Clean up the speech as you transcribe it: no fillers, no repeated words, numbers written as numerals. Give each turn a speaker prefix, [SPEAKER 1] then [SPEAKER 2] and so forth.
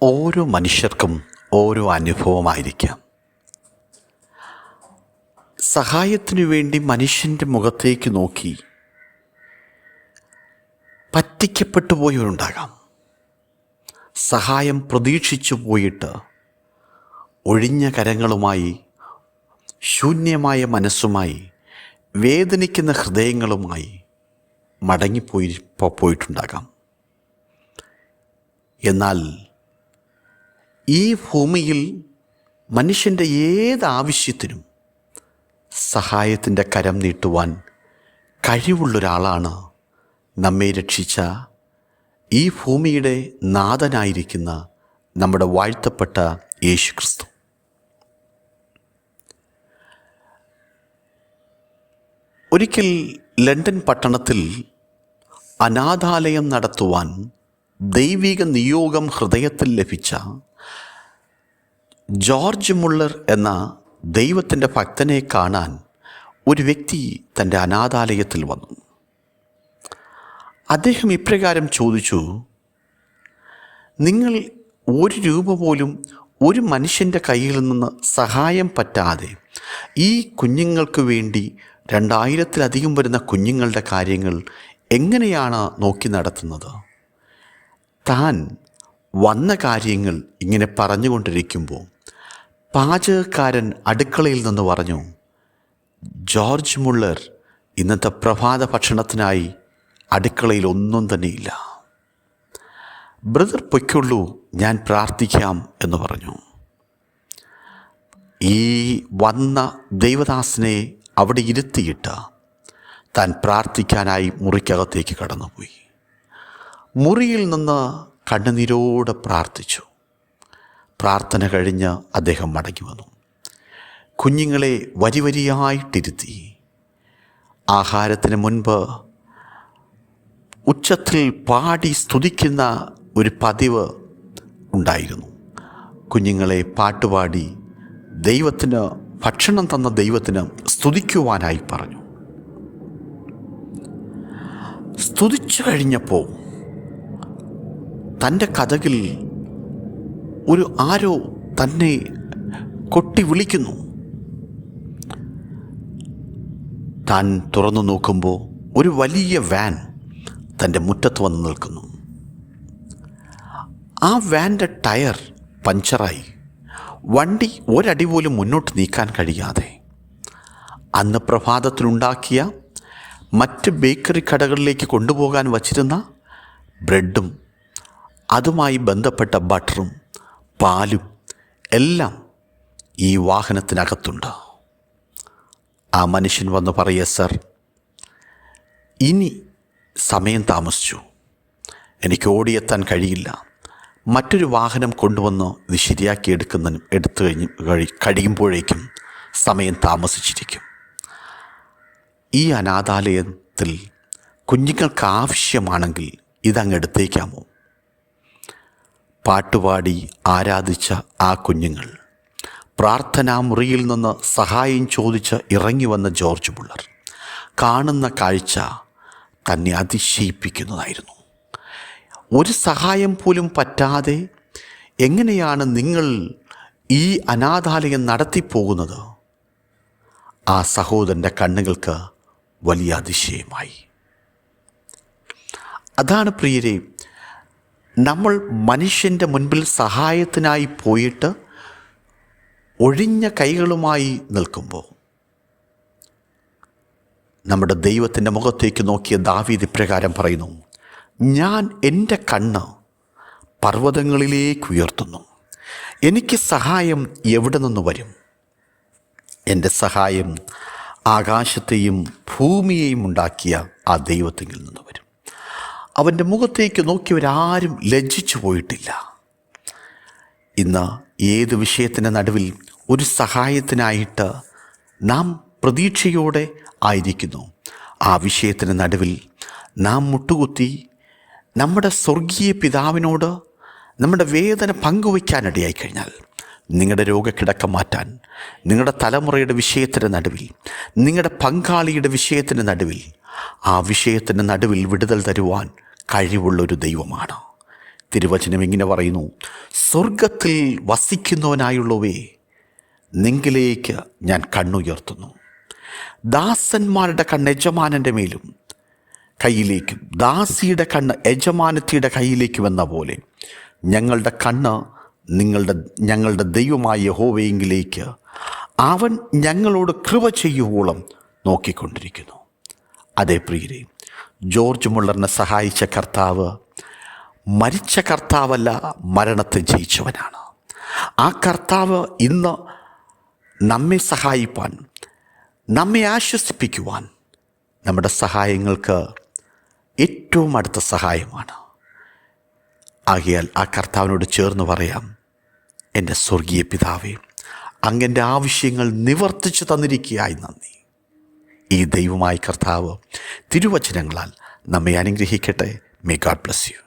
[SPEAKER 1] ഓരോ മനുഷ്യർക്കും ഓരോ അനുഭവമായിരിക്കാം. സഹായത്തിനു വേണ്ടി മനുഷ്യൻ്റെ മുഖത്തേക്ക് നോക്കി പറ്റിക്കപ്പെട്ടു പോയവരുണ്ടാകാം. സഹായം പ്രതീക്ഷിച്ചു പോയിട്ട് ഒഴിഞ്ഞ കരങ്ങളുമായി, ശൂന്യമായ മനസ്സുമായി, വേദനിക്കുന്ന ഹൃദയങ്ങളുമായി പോയിട്ടുണ്ടാകാം. എന്നാൽ ഈ ഭൂമിയിൽ മനുഷ്യൻ്റെ ഏത് ആവശ്യത്തിനും സഹായത്തിൻ്റെ കരം നീട്ടുവാൻ കഴിവുള്ളൊരാളാണ് നമ്മെ രക്ഷിച്ച ഈ ഭൂമിയുടെ നാഥനായിരിക്കുന്ന നമ്മുടെ വാഴ്ത്തപ്പെട്ട യേശുക്രിസ്തു. ഒരിക്കൽ ലണ്ടൻ പട്ടണത്തിൽ അനാഥാലയം നടത്തുവാൻ ദൈവിക നിയോഗം ഹൃദയത്തിൽ ലഭിച്ച ജോർജ് മുള്ളർ എന്ന ദൈവത്തിൻ്റെ ഭക്തനെ കാണാൻ ഒരു വ്യക്തി തൻ്റെ അനാഥാലയത്തിൽ വന്നു. അദ്ദേഹം ഇപ്രകാരം ചോദിച്ചു: നിങ്ങൾ ഒരു രൂപ പോലും ഒരു മനുഷ്യൻ്റെ കയ്യിൽ നിന്ന് സഹായം പറ്റാതെ ഈ കുഞ്ഞുങ്ങൾക്ക് വേണ്ടി 2000-ലധികം വരുന്ന കുഞ്ഞുങ്ങളുടെ കാര്യങ്ങൾ എങ്ങനെയാണ് നോക്കി നടത്തുന്നത്? താൻ വന്ന കാര്യങ്ങൾ ഇങ്ങനെ പറഞ്ഞുകൊണ്ടിരിക്കുമ്പോൾ പാചകക്കാരൻ അടുക്കളയിൽ നിന്ന് പറഞ്ഞു: ജോർജ് മുള്ളർ ഇന്നത്തെ പ്രഭാത ഭക്ഷണത്തിനായി അടുക്കളയിൽ ഒന്നും തന്നെയില്ല. ബ്രദർ പൊയ്ക്കുള്ളൂ, ഞാൻ പ്രാർത്ഥിക്കാം എന്ന് പറഞ്ഞു. ഈ വന്ന ദൈവദാസനെ അവിടെ ഇരുത്തിയിട്ട് താൻ പ്രാർത്ഥിക്കാനായി മുറിക്കകത്തേക്ക് കടന്നുപോയി. മുറിയിൽ നിന്ന് കണ്ണുനീരോടെ പ്രാർത്ഥിച്ചു. പ്രാർത്ഥന കഴിഞ്ഞ് അദ്ദേഹം മടങ്ങി വന്നു. കുഞ്ഞുങ്ങളെ വരിവരിയായിട്ടിരുത്തി. ആഹാരത്തിന് മുൻപ് ഉച്ചത്തിൽ പാടി സ്തുതിക്കുന്ന ഒരു പതിവ് ഉണ്ടായിരുന്നു. കുഞ്ഞുങ്ങളെ പാട്ടുപാടി ദൈവത്തിന്, ഭക്ഷണം തന്ന ദൈവത്തിന് സ്തുതിക്കുവാനായി പറഞ്ഞു. സ്തുതിച്ചു കഴിഞ്ഞപ്പോൾ തൻ്റെ കതകിൽ ആരോ തന്നെ കൊട്ടി വിളിക്കുന്നു. താൻ തുറന്നു നോക്കുമ്പോൾ ഒരു വലിയ വാൻ തൻ്റെ മുറ്റത്ത് വന്ന് നിൽക്കുന്നു. ആ വാൻ്റെ ടയർ പഞ്ചറായി. വണ്ടി ഒരടി പോലും മുന്നോട്ട് നീക്കാൻ കഴിയാതെ അന്ന് പ്രഭാതത്തിലുണ്ടാക്കിയ മറ്റ് ബേക്കറി കടകളിലേക്ക് കൊണ്ടുപോകാൻ വച്ചിരുന്ന ബ്രെഡും അതുമായി ബന്ധപ്പെട്ട ബട്ടറും പാലും എല്ലാം ഈ വാഹനത്തിനകത്തുണ്ട്. ആ മനുഷ്യൻ വന്ന് പറയുക: സർ, ഇനി സമയം താമസിച്ചു, എനിക്ക് ഓടിയെത്താൻ കഴിയില്ല. മറ്റൊരു വാഹനം കൊണ്ടുവന്ന് ഇത് ശരിയാക്കി എടുത്തു കഴിയുമ്പോഴേക്കും സമയം താമസിച്ചിരിക്കും. ഈ അനാഥാലയത്തിൽ കുഞ്ഞുങ്ങൾക്ക് ആവശ്യമാണെങ്കിൽ ഇതങ്ങ് എടുത്തേക്കാമോ? പാട്ടുപാടി ആരാധിച്ച ആ കുഞ്ഞുങ്ങൾ പ്രാർത്ഥനാ മുറിയിൽ നിന്ന് സഹായം ചോദിച്ച് ഇറങ്ങി വന്ന ജോർജ് മുള്ളർ കാണുന്ന കാഴ്ച തന്നെ അതിശയിപ്പിക്കുന്നതായിരുന്നു. ഒരു സഹായം പോലും പറ്റാതെ എങ്ങനെയാണ് നിങ്ങൾ ഈ അനാഥാലയം നടത്തിപ്പോകുന്നത്? ആ സഹോദരൻ്റെ കണ്ണുകൾക്ക് വലിയ അതിശയമായി. അതാണ് പ്രിയരെ, നമ്മൾ മനുഷ്യൻ്റെ മുൻപിൽ സഹായത്തിനായി പോയിട്ട് ഒഴിഞ്ഞ കൈകളുമായി നിൽക്കുമ്പോൾ നമ്മുടെ ദൈവത്തിൻ്റെ മുഖത്തേക്ക് നോക്കിയ ദാവീദ് ഇപ്രകാരം പറയുന്നു: ഞാൻ എൻ്റെ കണ്ണ് പർവ്വതങ്ങളിലേക്ക് ഉയർത്തുന്നു, എനിക്ക് സഹായം എവിടെ നിന്ന് വരും? എൻ്റെ സഹായം ആകാശത്തെയും ഭൂമിയെയും ഉണ്ടാക്കിയ ആ ദൈവത്തിൽ നിന്ന് വരും. അവൻ്റെ മുഖത്തേക്ക് നോക്കിയവരാരും ലജ്ജിച്ചു പോയിട്ടില്ല. ഇന്ന് ഏത് വിഷയത്തിൻ്റെ നടുവിൽ ഒരു സഹായത്തിനായിട്ട് നാം പ്രതീക്ഷയോടെ ആയിരിക്കുന്നു, ആ വിഷയത്തിൻ്റെ നടുവിൽ നാം മുട്ടുകുത്തി നമ്മുടെ സ്വർഗീയ പിതാവിനോട് നമ്മുടെ വേദന പങ്കുവയ്ക്കാനിടയായി കഴിഞ്ഞാൽ, നിങ്ങളുടെ രോഗക്കിടക്കം മാറ്റാൻ, നിങ്ങളുടെ തലമുറയുടെ വിഷയത്തിൻ്റെ നടുവിൽ, നിങ്ങളുടെ പങ്കാളിയുടെ വിഷയത്തിൻ്റെ നടുവിൽ, ആ വിഷയത്തിൻ്റെ നടുവിൽ വിടുതൽ തരുവാൻ കഴിവുള്ളൊരു ദൈവമാണ്. തിരുവചനം ഇങ്ങനെ പറയുന്നു, സ്വർഗത്തിൽ വസിക്കുന്നവനായുള്ളവേ, നിങ്കിലേക്ക് ഞാൻ കണ്ണുയർത്തുന്നു. ദാസന്മാരുടെ കണ്ണ് യജമാനൻ്റെ മേലും കയ്യിലേക്കും ദാസിയുടെ കണ്ണ് യജമാനത്തിയുടെ കയ്യിലേക്കും എന്ന പോലെ ഞങ്ങളുടെ കണ്ണ് ഞങ്ങളുടെ ദൈവമായ യഹോവയെങ്കിലേക്ക് അവൻ ഞങ്ങളോട് കൃപ ചെയ്യുവോളം നോക്കിക്കൊണ്ടിരിക്കുന്നു. അതേ പ്രിയരെ, ജോർജ് മുള്ളറിനെ സഹായിച്ച കർത്താവ് മരിച്ച കർത്താവല്ല, മരണത്തെ ജയിച്ചവനാണ്. ആ കർത്താവ് ഇന്ന് നമ്മെ സഹായിപ്പാൻ, നമ്മെ ആശ്വസിപ്പിക്കുവാൻ, നമ്മുടെ സഹായങ്ങൾക്ക് ഏറ്റവും അടുത്ത സഹായമാണ്. ആകയാൽ ആ കർത്താവിനോട് ചേർന്ന് പറയാം, എൻ്റെ സ്വർഗീയ പിതാവേ, അങ്ങൻ്റെ ആവശ്യങ്ങൾ നിവർത്തിച്ചു തന്നിരിക്കുകയായി നന്ദി. ഈ ദൈവമായ കർത്താവ് തിരുവചനങ്ങളാൽ നമ്മെ അനുഗ്രഹിക്കട്ടെ. May God bless you.